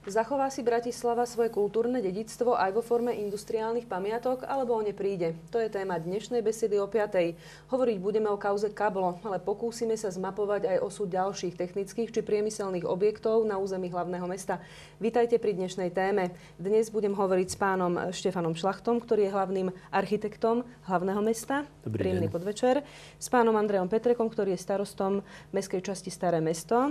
Zachová si Bratislava svoje kultúrne dedičstvo aj vo forme industriálnych pamiatok, alebo o ne príde? To je téma dnešnej besedy o 5:00. Hovoriť budeme o kauze Kablo, ale pokúsime sa zmapovať aj osud ďalších technických či priemyselných objektov na území hlavného mesta. Vítajte pri dnešnej téme. Dnes budem hovoriť s pánom Štefanom Šlachtom, ktorý je hlavným architektom hlavného mesta. Dobrý Príjemný deň. podvečer. S pánom Andrejom Petrekom, ktorý je starostom mestskej časti Staré mesto.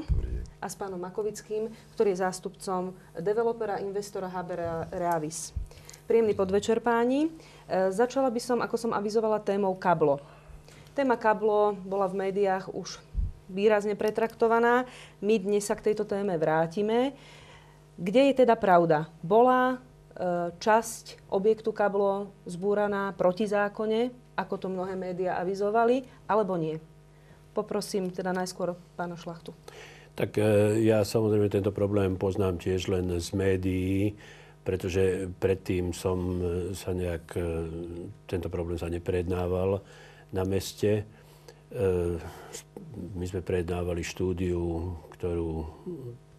A s pánom Makovickým, ktorý je zástupcom developera, investora HB Reavis. Príjemný podvečer, páni. Začala by som, ako som avizovala, témou Kablo. Téma Kablo bola v médiách už výrazne pretraktovaná. My dnes sa k tejto téme vrátime. Kde je teda pravda? Bola časť objektu Kablo zbúraná protizákonne, ako to mnohé médiá avizovali, alebo nie? Poprosím teda najskôr pána Šlachtu. Tak ja samozrejme tento problém poznám tiež len z médií, pretože predtým tento problém sa neprejednával na meste. My sme prejednávali štúdiu, ktorú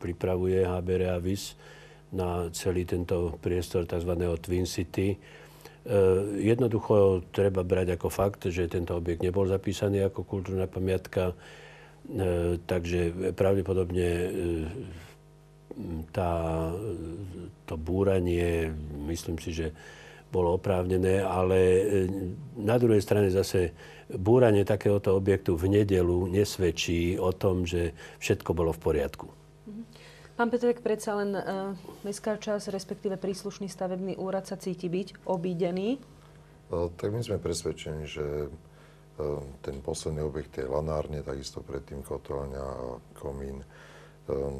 pripravuje HB Reavis na celý tento priestor tzv. Twin City. Jednoducho treba brať ako fakt, že tento objekt nebol zapísaný ako kultúrna pamiatka. Takže pravdepodobne to búranie, myslím si, že bolo oprávnené, ale na druhej strane zase búranie takéhoto objektu v nedeľu nesvedčí o tom, že všetko bolo v poriadku. Pán Petrek, predsa len mestská časť, respektíve príslušný stavebný úrad sa cíti byť obídený? Tak my sme presvedčení, že ten posledný objekt je lanárne, takisto predtým kotolňa a komín,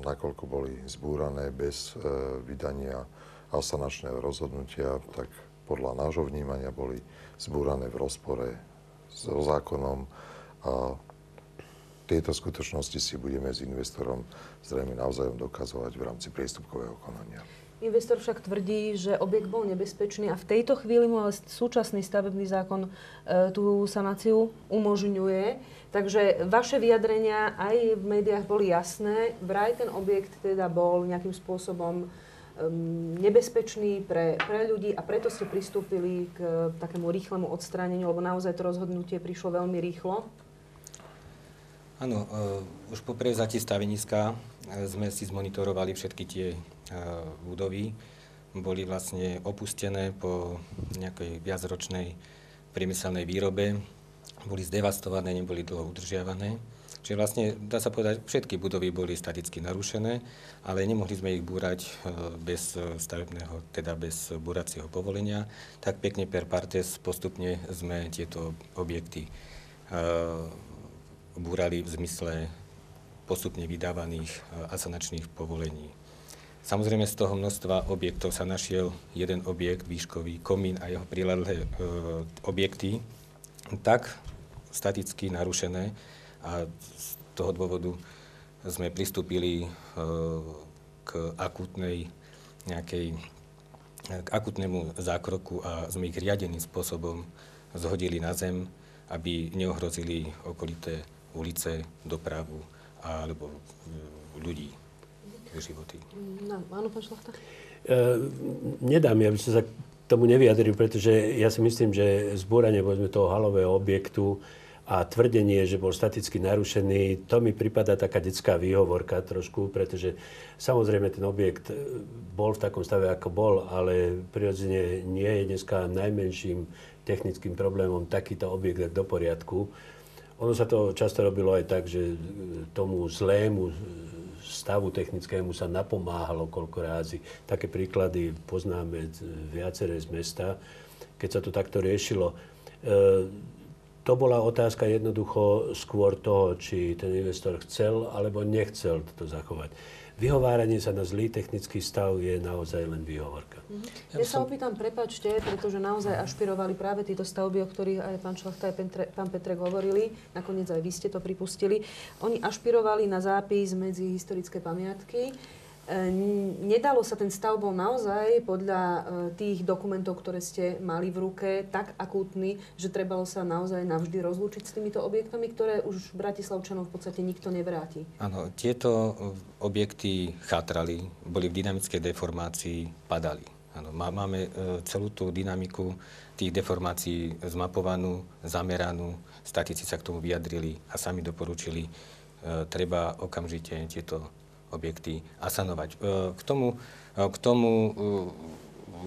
nakoľko boli zbúrané bez vydania asanačného rozhodnutia, tak podľa nášho vnímania boli zbúrané v rozpore so zákonom a tieto skutočnosti si budeme s investorom zrejme navzájom dokazovať v rámci priestupkového konania. Investor však tvrdí, že objekt bol nebezpečný a v tejto chvíli mu ale súčasný stavebný zákon tú sanáciu umožňuje. Takže vaše vyjadrenia aj v médiách boli jasné. Vraj ten objekt teda bol nejakým spôsobom nebezpečný pre ľudí a preto ste pristúpili k takému rýchlemu odstráneniu, lebo naozaj to rozhodnutie prišlo veľmi rýchlo. Áno, už po prevzatí staveniska sme si zmonitorovali všetky tie budovy. Boli vlastne opustené po nejakej viacročnej priemyselnej výrobe. Boli zdevastované, neboli dlho udržiavané. Čiže vlastne, dá sa povedať, všetky budovy boli staticky narušené, ale nemohli sme ich búrať bez stavebného, teda bez búracieho povolenia. Tak pekne per partes postupne sme tieto objekty búrali v zmysle postupne vydávaných asanačných povolení. Samozrejme z toho množstva objektov sa našiel jeden objekt, výškový komín a jeho priľadlé objekty, tak staticky narušené a z toho dôvodu sme pristúpili k akútnemu zákroku a sme ich riadeným spôsobom zhodili na zem, aby neohrozili okolité ulice, dopravu alebo ľudí, životy. No, áno, pán Šlachta? Nedám, ja by som sa k tomu nevyjadril, pretože ja si myslím, že zbúranie toho halového objektu a tvrdenie, že bol staticky narušený, to mi pripadá taká detská výhovorka trošku, pretože samozrejme ten objekt bol v takom stave, ako bol, ale prirodzene nie je dneska najmenším technickým problémom takýto objekt do poriadku. Ono sa to často robilo aj tak, že tomu zlému stavu technickému sa napomáhalo koľko rázy. Také príklady poznáme viaceré z mesta, keď sa to takto riešilo. To bola otázka jednoducho skôr toho, či ten investor chcel alebo nechcel to zachovať. Vyhováranie sa na zlý technický stav je naozaj len výhovorka. Ja sa opýtam, prepáčte, pretože naozaj ašpirovali práve títo stavby, o ktorých aj pán Šlachta, aj pán Petrek hovorili. Nakoniec aj vy ste to pripustili. Oni ašpirovali na zápis medzi historické pamiatky. Nedalo sa, ten stav bol naozaj podľa tých dokumentov, ktoré ste mali v ruke, tak akútny, že trebalo sa naozaj navždy rozlúčiť s týmito objektami, ktoré už Bratislavčanov v podstate nikto nevráti. Áno, tieto objekty chátrali, boli v dynamickej deformácii, padali. Áno, máme celú tú dynamiku tých deformácií zmapovanú, zameranú, statici sa k tomu vyjadrili a sami doporučili, treba okamžite tieto objekty asanovať.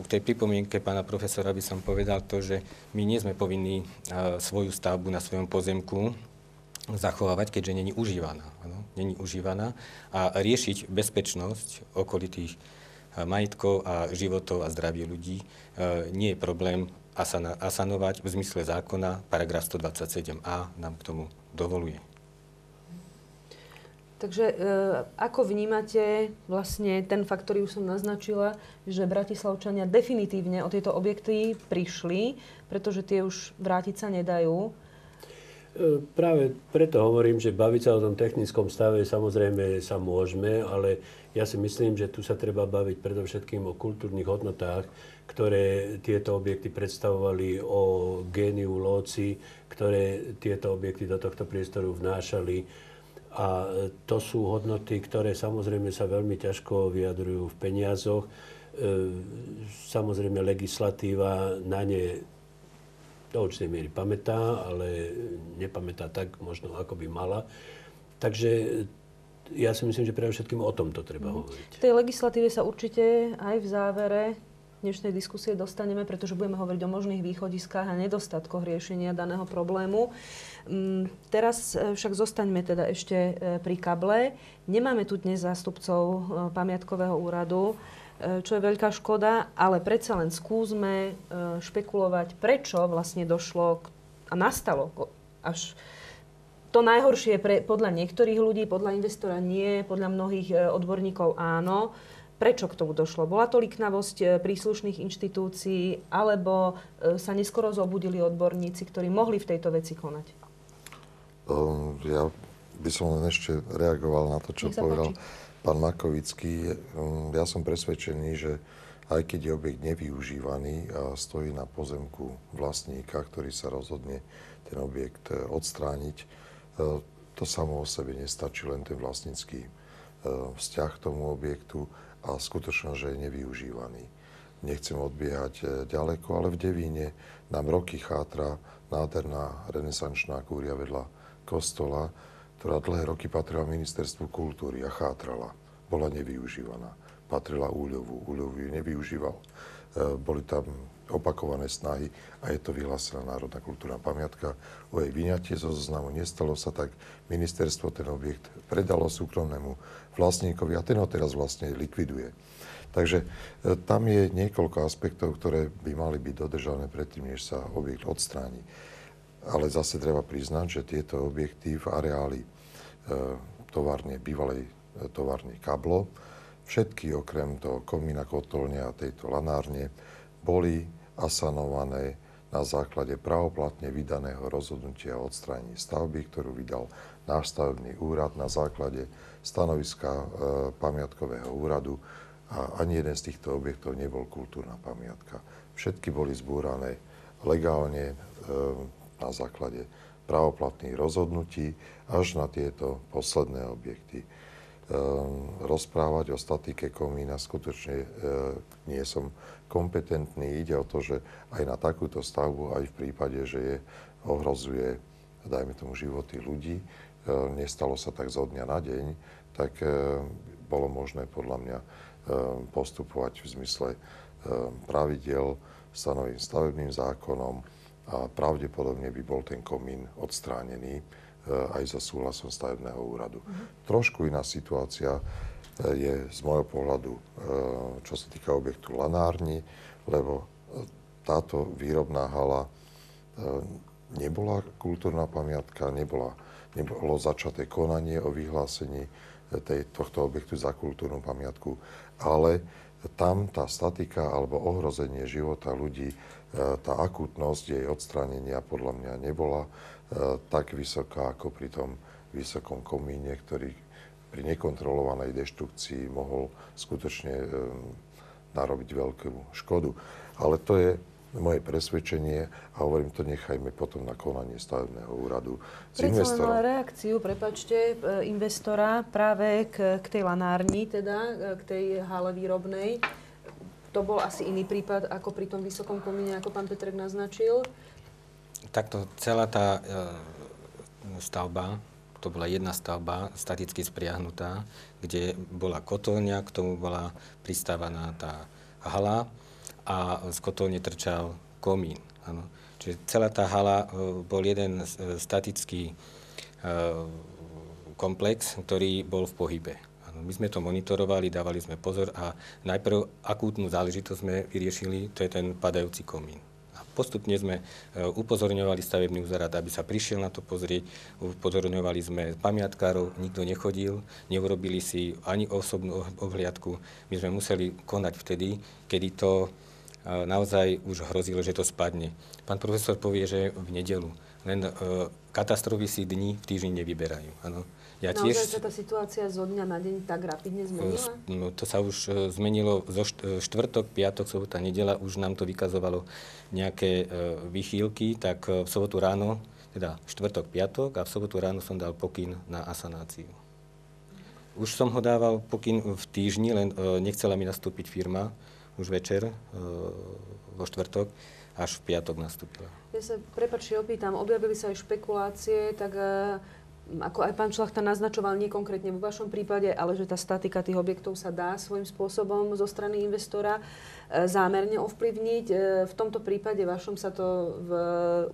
K tej pripomienke pána profesora by som povedal to, že my nie sme povinní svoju stavbu na svojom pozemku zachovávať, keďže není užívaná. Ano? Není užívaná a riešiť bezpečnosť okolitých majetkov a životov a zdravie ľudí nie je problém asanovať v zmysle zákona, paragraf 127a nám k tomu dovoluje. Takže ako vnímate vlastne ten fakt, ktorý už som naznačila, že Bratislavčania definitívne o tieto objekty prišli, pretože tie už vrátiť sa nedajú? Práve preto hovorím, že baviť sa o tom technickom stave samozrejme sa môžeme, ale ja si myslím, že tu sa treba baviť predovšetkým o kultúrnych hodnotách, ktoré tieto objekty predstavovali, o géniu Lóci, ktoré tieto objekty do tohto priestoru vnášali. A to sú hodnoty, ktoré samozrejme sa veľmi ťažko vyjadrujú v peniazoch. Samozrejme legislatíva na ne do určitej miery pamätá, ale nepamätá tak možno, ako by mala. Takže ja si myslím, že predovšetkým o tomto treba hovoriť. V tej legislatíve sa určite aj v závere dnešnej diskusie dostaneme, pretože budeme hovoriť o možných východiskách a nedostatkoch riešenia daného problému. Teraz však zostaňme teda ešte pri kable. Nemáme tu dnes zástupcov pamiatkového úradu, čo je veľká škoda, ale predsa len skúsme špekulovať, prečo vlastne došlo a nastalo až to najhoršie podľa niektorých ľudí, podľa investora nie, podľa mnohých odborníkov áno. Prečo k tomu došlo? Bola to liknavosť príslušných inštitúcií, alebo sa neskoro zobudili odborníci, ktorí mohli v tejto veci konať? Ja by som len ešte reagoval na to, čo povedal pán Makovický. Ja som presvedčený, že aj keď je objekt nevyužívaný a stojí na pozemku vlastníka, ktorý sa rozhodne ten objekt odstrániť, to samo o sebe nestačí, len ten vlastnícky vzťah k tomu objektu a skutočne, že je nevyužívaný. Nechcem odbiehať ďaleko, ale v Devíne nám roky chátra nádherná renesančná kúria vedľa kostola, ktorá dlhé roky patrila ministerstvu kultúry a chátrala. Bola nevyužívaná. Patrila Úľovu. Úľovu ju nevyužíval. Boli tam opakované snahy a je to vyhlásená národná kultúrna pamiatka. O jej vyňatie zo zoznamu nestalo sa, tak ministerstvo ten objekt predalo súkromnému vlastníkovi a ten ho teraz vlastne likviduje. Takže tam je niekoľko aspektov, ktoré by mali byť dodržané predtým, než sa objekt odstráni. Ale zase treba priznať, že tieto objekty v areáli továrne, bývalej továrne Kablo, všetky okrem toho komína, kotolne a tejto lanárne, boli asanované na základe právoplatne vydaného rozhodnutia o odstránení stavby, ktorú vydal náš stavebný úrad na základe stanoviska pamiatkového úradu a ani jeden z týchto objektov nebol kultúrna pamiatka. Všetky boli zbúrané legálne na základe právoplatných rozhodnutí až na tieto posledné objekty. Rozprávať o statike komína skutočne nie som kompetentný. Ide o to, že aj na takúto stavbu, aj v prípade, že ohrozuje, dajme tomu, životy ľudí, nestalo sa tak zo dňa na deň, tak bolo možné podľa mňa postupovať v zmysle pravidiel stanoveným stavebným zákonom a pravdepodobne by bol ten komín odstránený aj so súhlasom stavebného úradu. Trošku iná situácia je z môjho pohľadu, čo sa týka objektu lanárni, lebo táto výrobná hala nebola kultúrna pamiatka, nebolo začaté konanie o vyhlásení tohto objektu za kultúrnu pamiatku, ale tam tá statika alebo ohrozenie života ľudí, tá akútnosť jej odstránenia podľa mňa nebola tak vysoká ako pri tom vysokom komíne, ktorý pri nekontrolovanej deštrukcii mohol skutočne narobiť veľkú škodu. Ale to je moje presvedčenie a hovorím, to nechajme potom na konanie stavebného úradu s investorom. Predsa reakciu, prepáčte, investora práve k tej lanárni, teda k tej hale výrobnej. To bol asi iný prípad ako pri tom Vysokom Komíne, ako pán Petrek naznačil. Takto celá tá stavba, to bola jedna stavba, staticky spriahnutá, kde bola kotolňa, k tomu bola pristávaná tá hala a z kotolne trčal komín. Ano. Čiže celá tá hala bol jeden statický komplex, ktorý bol v pohybe. Ano. My sme to monitorovali, dávali sme pozor a najprv akútnu záležitosť sme vyriešili, to je ten padajúci komín. Postupne sme upozorňovali stavebný úrad, aby sa prišiel na to pozrieť. Upozorňovali sme pamiatkárov, nikto nechodil, neurobili si ani osobnú ohliadku. My sme museli konať vtedy, kedy to naozaj už hrozilo, že to spadne. Pán profesor povie, že v nedeľu. Len katastrofy si dni v týždni nevyberajú. Ano. Naozaj sa tá situácia zo dňa na deň tak rapidne zmenila? No, to sa už zmenilo zo štvrtok, piatok, sobota, nedeľa. Už nám to vykazovalo nejaké vychýlky, tak v sobotu ráno, teda štvrtok, piatok a v sobotu ráno som dal pokyn na asanáciu. Už som ho dával pokyn v týždni, len nechcela mi nastúpiť firma už večer vo štvrtok, až v piatok nastúpila. Ja sa, prepáčte, opýtam, objavili sa aj špekulácie, tak ako aj pán Šlachta naznačoval, nie konkrétne vo vašom prípade, ale že tá statika tých objektov sa dá svojím spôsobom zo strany investora zámerne ovplyvniť. V tomto prípade vašom sa to v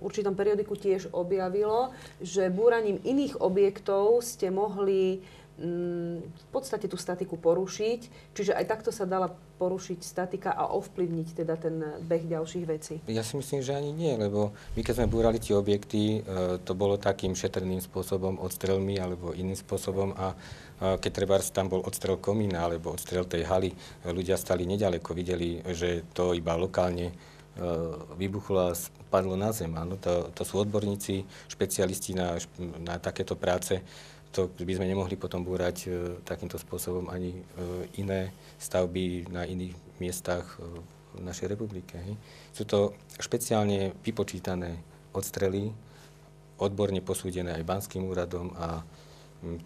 určitom periodiku tiež objavilo, že búraním iných objektov ste mohli v podstate tú statiku porušiť. Čiže aj takto sa dala porušiť statika a ovplyvniť teda ten beh ďalších vecí. Ja si myslím, že ani nie, lebo my keď sme búrali tie objekty, to bolo takým šetrným spôsobom, odstrelmi alebo iným spôsobom a keď trebárs tam bol odstrel komína alebo odstrel tej haly, ľudia stali neďaleko, videli, že to iba lokálne vybuchlo a spadlo na zem. Áno, to sú odborníci, špecialisti na takéto práce. To by sme nemohli potom búrať takýmto spôsobom ani iné stavby na iných miestach v našej republike. Sú to špeciálne vypočítané odstrely, odborne posúdené aj Banským úradom a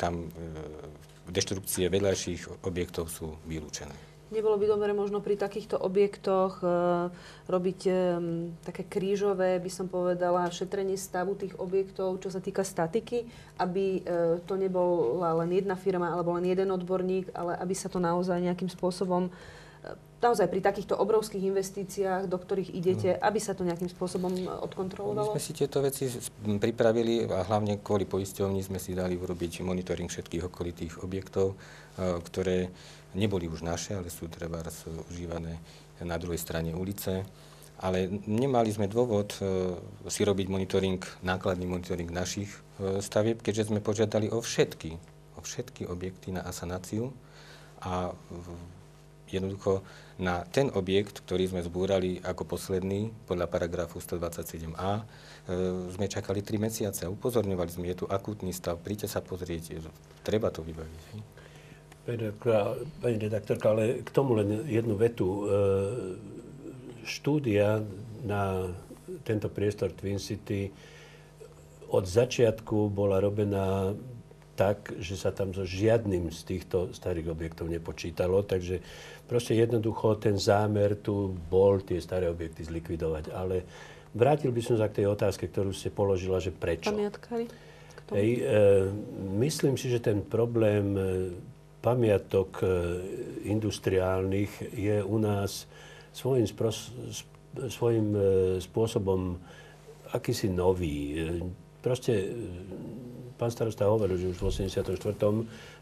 tam deštrukcie vedľajších objektov sú vylúčené. Nebolo by dobre možno pri takýchto objektoch robiť také krížové, by som povedala, šetrenie stavu tých objektov, čo sa týka statiky, aby to nebola len jedna firma alebo len jeden odborník, ale aby sa to naozaj nejakým spôsobom, naozaj pri takýchto obrovských investíciách, do ktorých idete, aby sa to nejakým spôsobom odkontrolovalo? My sme si tieto veci pripravili a hlavne kvôli poisťovni sme si dali urobiť monitoring všetkých okolitých objektov, ktoré neboli už naše, ale sú trebárs užívané na druhej strane ulice. Ale nemali sme dôvod si robiť monitoring, nákladný monitoring našich stavieb, keďže sme požiadali o všetky objekty na asanáciu a jednoducho na ten objekt, ktorý sme zbúrali ako posledný podľa paragrafu 127a, sme čakali 3 mesiace a upozorňovali sme, je tu akútny stav, príďte sa pozrieť, treba to vybaviť. Pani redaktorka, ale k tomu len jednu vetu. Štúdia na tento priestor Twin City od začiatku bola robená tak, že sa tam so žiadnym z týchto starých objektov nepočítalo, takže proste jednoducho ten zámer tu bol tie staré objekty zlikvidovať. Ale vrátil by som sa k tej otázke, ktorú ste položila, že prečo. Pamiatkári? Myslím si, že ten problém pamiatok industriálnych je u nás svojím spôsobom akýsi nový. Proste pán starosta hovoril, že už v 84.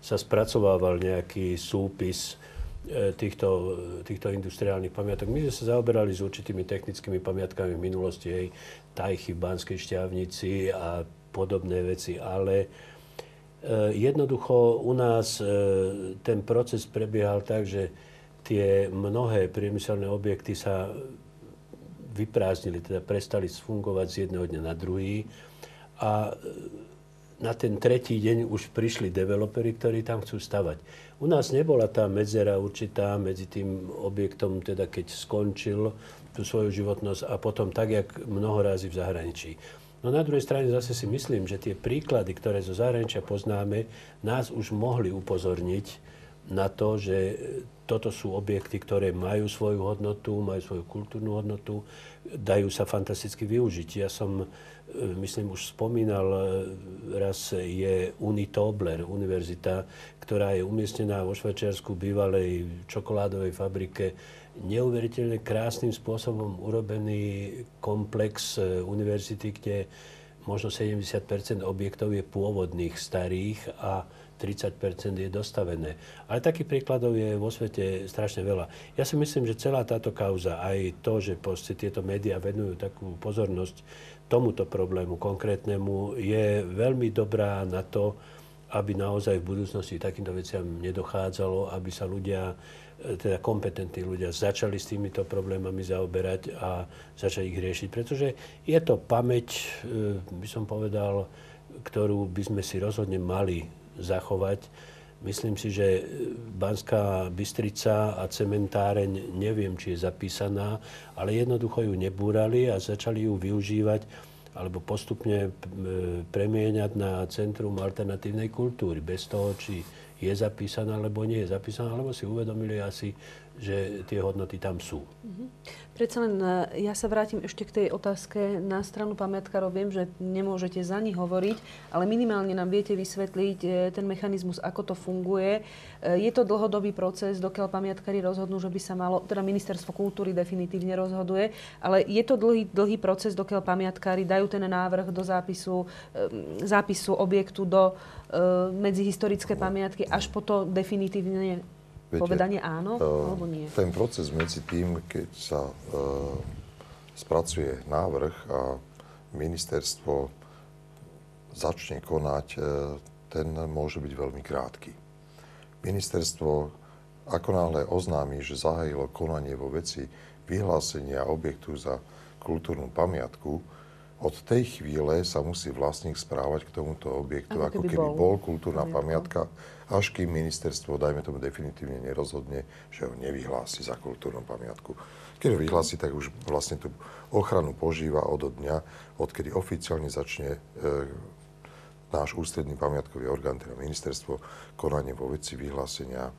sa spracovával nejaký súpis týchto industriálnych pamiatok. My sme sa zaoberali s určitými technickými pamiatkami v minulosti, tajchy v Banskej Štiavnici a podobné veci, ale jednoducho u nás ten proces prebiehal tak, že tie mnohé priemyselné objekty sa vyprázdnili, teda prestali fungovať z jedného dňa na druhý a na ten tretí deň už prišli developeri, ktorí tam chcú stavať. U nás nebola tá medzera určitá medzi tým objektom, teda keď skončil tú svoju životnosť a potom tak, jak mnoho razy v zahraničí. No na druhej strane zase si myslím, že tie príklady, ktoré zo zahraničia poznáme, nás už mohli upozorniť na to, že toto sú objekty, ktoré majú svoju hodnotu, majú svoju kultúrnu hodnotu, dajú sa fantasticky využiť. Ja som, myslím, už spomínal, raz je Unitobler, univerzita, ktorá je umiestnená vo Švajčiarsku, bývalej čokoládovej fabrike. Neuveriteľne krásnym spôsobom urobený komplex univerzity, kde možno 70% objektov je pôvodných, starých a 30% je dostavené. Ale takých príkladov je vo svete strašne veľa. Ja si myslím, že celá táto kauza, aj to, že tieto médiá venujú takú pozornosť tomuto problému konkrétnemu, je veľmi dobrá na to, aby naozaj v budúcnosti takýmto veciam nedochádzalo, aby sa ľudia, teda kompetentní ľudia, začali s týmito problémami zaoberať a začali ich riešiť. Pretože je to pamäť, by som povedal, ktorú by sme si rozhodne mali zachovať. Myslím si, že Banská Bystrica a cementáreň, neviem, či je zapísaná, ale jednoducho ju nebúrali a začali ju využívať alebo postupne premieňať na Centrum alternatívnej kultúry. Bez toho, či je zapísaná, alebo nie je zapísaná, alebo si uvedomili asi, že tie hodnoty tam sú. Predsa len ja sa vrátim ešte k tej otázke na stranu pamiatkárov. Viem, že nemôžete za nich hovoriť, ale minimálne nám viete vysvetliť ten mechanizmus, ako to funguje. Je to dlhodobý proces, dokiaľ pamiatkári rozhodnú, že by sa malo, teda Ministerstvo kultúry definitívne rozhoduje, ale je to dlhý proces, dokiaľ pamiatkári dajú ten návrh do zápisu objektu do medzihistorické pamiatky, až po to definitívne povedanie áno, alebo nie? Ten proces medzi tým, keď sa spracuje návrh a ministerstvo začne konať, ten môže byť veľmi krátky. Ministerstvo, ako náhle oznámi, že zahájilo konanie vo veci vyhlásenia objektu za kultúrnu pamiatku, od tej chvíle sa musí vlastník správať k tomuto objektu, ako keby bol kultúrna pamiatka, až kým ministerstvo, dajme tomu, definitívne nerozhodne, že ho nevyhlási za kultúrnu pamiatku. Keď ho vyhlási, tak už vlastne tú ochranu požíva od dňa, odkedy oficiálne začne náš ústredný pamiatkový orgán, teda ministerstvo, konanie vo veci vyhlásenia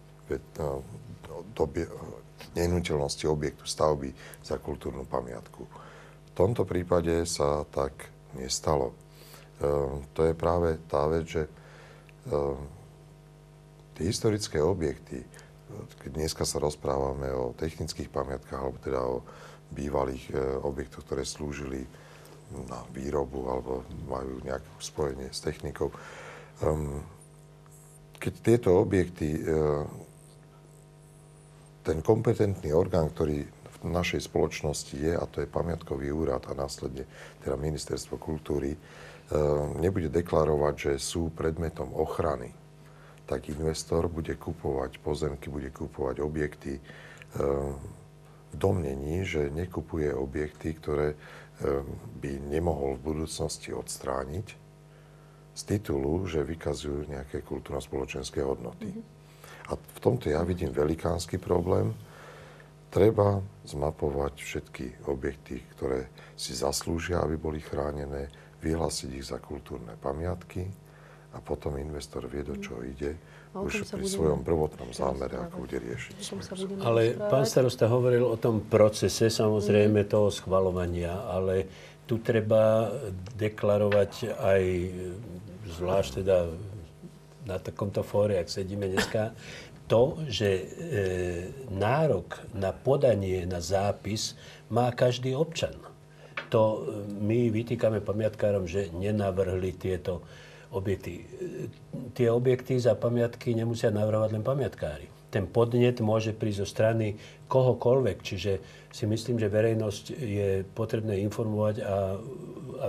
nehnuteľnosti objektu stavby za kultúrnu pamiatku. V tomto prípade sa tak nestalo. To je práve tá vec, že tie historické objekty, keď dneska sa rozprávame o technických pamiatkách, alebo teda o bývalých objektoch, ktoré slúžili na výrobu alebo majú nejaké spojenie s technikou, keď tieto objekty, ten kompetentný orgán, ktorý v našej spoločnosti je, a to je pamiatkový úrad a následne teda Ministerstvo kultúry, nebude deklarovať, že sú predmetom ochrany, tak investor bude kupovať pozemky, bude kupovať objekty v domnení, že nekupuje objekty, ktoré by nemohol v budúcnosti odstrániť z titulu, že vykazujú nejaké kultúrno-spoločenské hodnoty. A v tomto ja vidím velikánsky problém. Treba zmapovať všetky objekty, ktoré si zaslúžia, aby boli chránené, vyhlásiť ich za kultúrne pamiatky a potom investor vie, do čoho ide, už pri svojom prvotnom zámere, ako bude riešiť. Ale pán starosta hovoril o tom procese, samozrejme, toho schvaľovania, ale tu treba deklarovať aj, zvlášť teda na takomto fóre, ak sedíme dneska, to, že nárok na podanie, na zápis má každý občan. To my vytýkame pamiatkárom, že nenavrhli tieto objekty. Tie objekty za pamiatky nemusia navrhovať len pamiatkári. Ten podnet môže prísť zo strany kohokoľvek, čiže si myslím, že verejnosť je potrebné informovať, a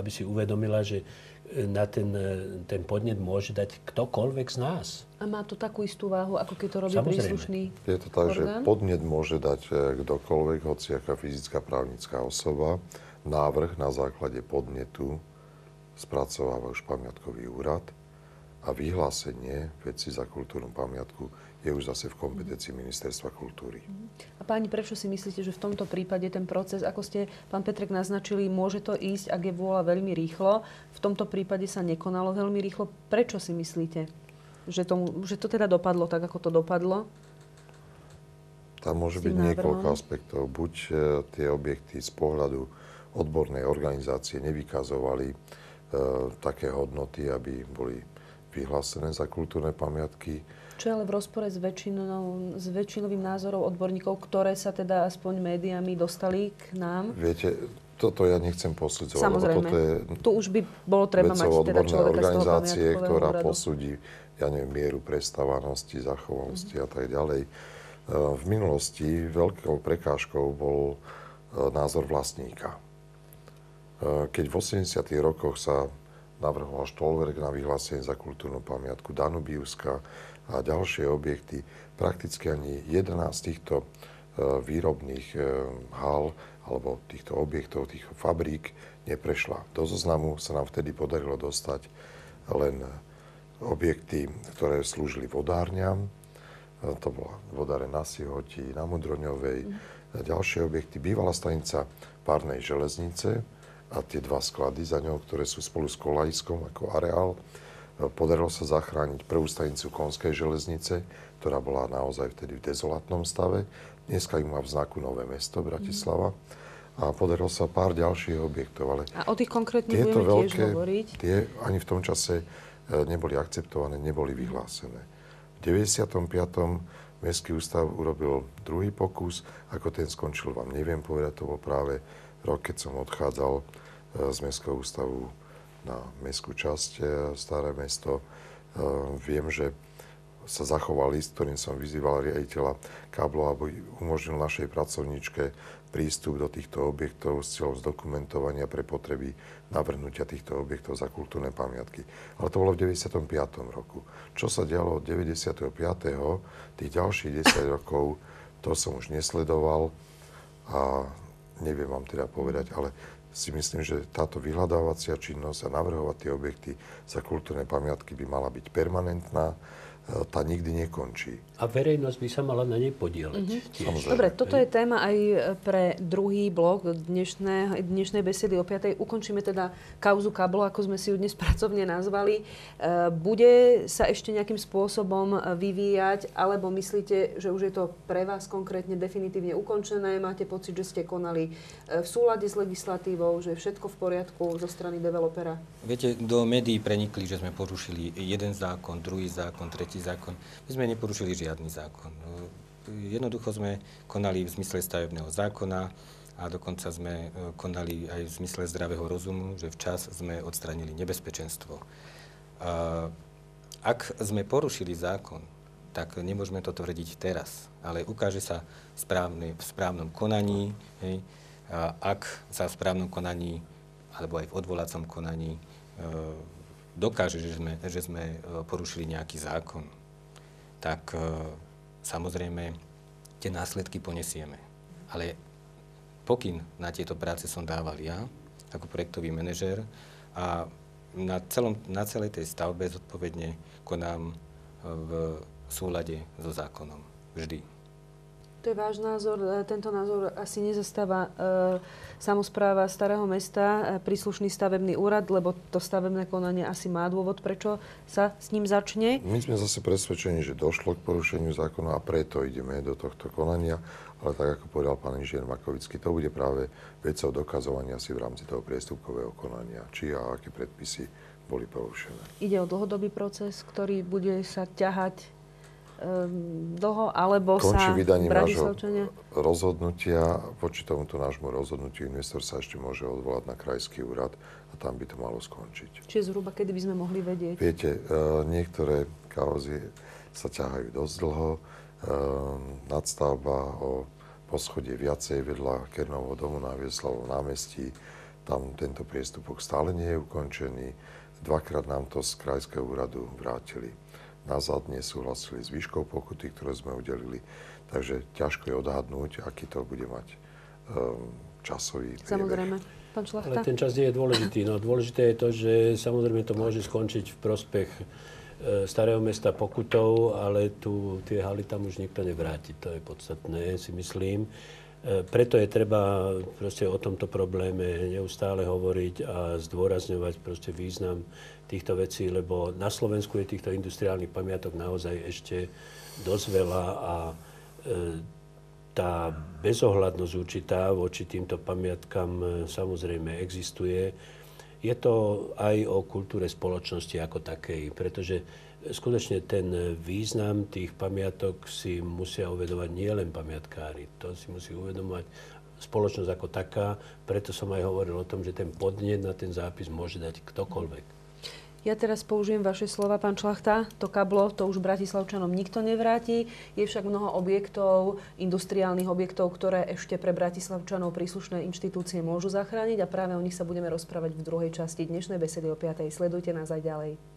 aby si uvedomila, že na ten podnet môže dať ktokoľvek z nás. A má to takú istú váhu, ako keď to robí príslušný orgán? Je to tak, že podnet môže dať kdokoľvek, hociaká fyzická právnická osoba. Návrh na základe podnetu spracováva už pamiatkový úrad a vyhlásenie veci za kultúrnu pamiatku je už zase v kompetencii Ministerstva kultúry. A páni, prečo si myslíte, že v tomto prípade ten proces, ako ste, pán Petrek, naznačili, môže to ísť, ak je vôľa, veľmi rýchlo? V tomto prípade sa nekonalo veľmi rýchlo. Prečo si myslíte, že to teda dopadlo tak, ako to dopadlo? Tam môže byť niekoľko aspektov. Buď tie objekty z pohľadu odbornej organizácie nevykazovali také hodnoty, aby boli vyhlásené za kultúrne pamiatky. Čo je ale v rozpore s väčšinovým názorom odborníkov, ktoré sa teda aspoň médiami dostali k nám? Viete, toto ja nechcem posudzovať. Samozrejme. Tu už by bolo treba mať teda človeka organizácie, z toho ktorá úradu posúdi, ja neviem, mieru prestávanosti, zachovanosti a tak ďalej. V minulosti veľkou prekážkou bol názor vlastníka. Keď v 80. rokoch sa navrhoval štolverk na vyhlásenie za kultúrnu pamiatku, Danubiuska a ďalšie objekty, prakticky ani 11 z týchto výrobných hal alebo týchto objektov, týchto fabrík neprešla. Do zoznamu sa nám vtedy podarilo dostať len objekty, ktoré slúžili vodárňam. To bola vodáreň na Sihoti, na Mudroňovej. Ďalšie objekty, bývalá stanica párnej železnice a tie dva sklady za ňou, ktoré sú spolu s kolajskom ako areál. Podarilo sa zachrániť prvú stanicu Konskej železnice, ktorá bola naozaj vtedy v dezolátnom stave. Dneska ju má v znaku Nové mesto, Bratislava. A podarilo sa pár ďalších objektov. Ale a o tých konkrétne budeme tiež hovoriť. Tie ani v tom čase neboli akceptované, neboli vyhlásené. V 95. Mestský ústav urobil druhý pokus. Ako ten skončil, vám neviem povedať. To bol práve rok, keď som odchádzal z Mestského ústavu na mestskú časť Staré mesto. Viem, že sa zachoval list, ktorým som vyzýval riaditeľa káblov, aby umožnil našej pracovníčke prístup do týchto objektov s cieľom zdokumentovania pre potreby navrhnutia týchto objektov za kultúrne pamiatky. Ale to bolo v 95. roku. Čo sa dialo od 95. tých ďalších 10 rokov, to som už nesledoval a neviem vám teda povedať, ale si myslím, že táto vyhľadávacia činnosť a navrhovať tie objekty za kultúrne pamiatky by mala byť permanentná. Tá nikdy nekončí. A verejnosť by sa mala na nej podieľať. Dobre, toto je téma aj pre druhý blok dnešnej besedy o 5. Ukončíme teda kauzu Kablo, ako sme si ju dnes pracovne nazvali. Bude sa ešte nejakým spôsobom vyvíjať, alebo myslíte, že už je to pre vás konkrétne definitívne ukončené? Máte pocit, že ste konali v súlade s legislatívou, že je všetko v poriadku zo strany developera? Viete, do médií prenikli, že sme porušili jeden zákon, druhý zákon, tretí zákon. My sme neporušili žiadny zákon. Jednoducho sme konali v zmysle stavebného zákona a dokonca sme konali aj v zmysle zdravého rozumu, že včas sme odstránili nebezpečenstvo. Ak sme porušili zákon, tak nemôžeme to tvrdiť teraz, ale ukáže sa v správnom konaní, hej, a ak sa v správnom konaní alebo aj v odvolacom konaní dokáže, že sme porušili nejaký zákon, tak samozrejme tie následky ponesieme. Ale pokyn na tieto práce som dával ja, ako projektový manažér a na celej tej stavbe zodpovedne konám v súlade so zákonom. Vždy. To je váš názor. Tento názor asi nezastáva samospráva Starého mesta, príslušný stavebný úrad, lebo to stavebné konanie asi má dôvod, prečo sa s ním začne. My sme zase presvedčení, že došlo k porušeniu zákona a preto ideme do tohto konania. Ale tak, ako povedal pán inžinier Makovický, to bude práve vecou dokazovania si v rámci toho priestupkového konania, či a aké predpisy boli porušené. Ide o dlhodobý proces, ktorý bude sa ťahať dlho, alebo končí sa vydaním nášho Bratislavčania rozhodnutia. Voči tomuto nášmu rozhodnutiu investor sa ešte môže odvolať na krajský úrad a tam by to malo skončiť. Čiže zhruba kedy by sme mohli vedieť? Viete, niektoré kauzy sa ťahajú dosť dlho. Nadstavba o poschodie viacej vedľa Kernovho domu na Vieslavom námestí. Tam tento priestupok stále nie je ukončený. Dvakrát nám to z krajského úradu vrátili nazad, nesúhlasili s výškou pokuty, ktoré sme udelili. Takže ťažko je odhadnúť, aký to bude mať časový priebeh. Samozrejme. Pán Šlachta? Ale ten čas nie je dôležitý. No, dôležité je to, že samozrejme to môže skončiť v prospech Starého Mesta pokutou, ale tie haly tam už nikto nevráti. To je podstatné, si myslím. Preto je treba proste o tomto probléme neustále hovoriť a zdôrazňovať proste význam týchto vecí, lebo na Slovensku je týchto industriálnych pamiatok naozaj ešte dosť veľa a tá bezohľadnosť určitá voči týmto pamiatkám samozrejme existuje. Je to aj o kultúre spoločnosti ako takej, pretože skutočne ten význam tých pamiatok si musia uvedomať nielen pamiatkári. To si musí uvedomovať spoločnosť ako taká. Preto som aj hovoril o tom, že ten podnet na ten zápis môže dať ktokoľvek. Ja teraz použijem vaše slova, pán Šlachta. To kablo, to už Bratislavčanom nikto nevráti. Je však mnoho objektov, industriálnych objektov, ktoré ešte pre Bratislavčanov príslušné inštitúcie môžu zachrániť a práve o nich sa budeme rozprávať v druhej časti dnešnej besedy o 5:00. Sledujte nás aj ďalej.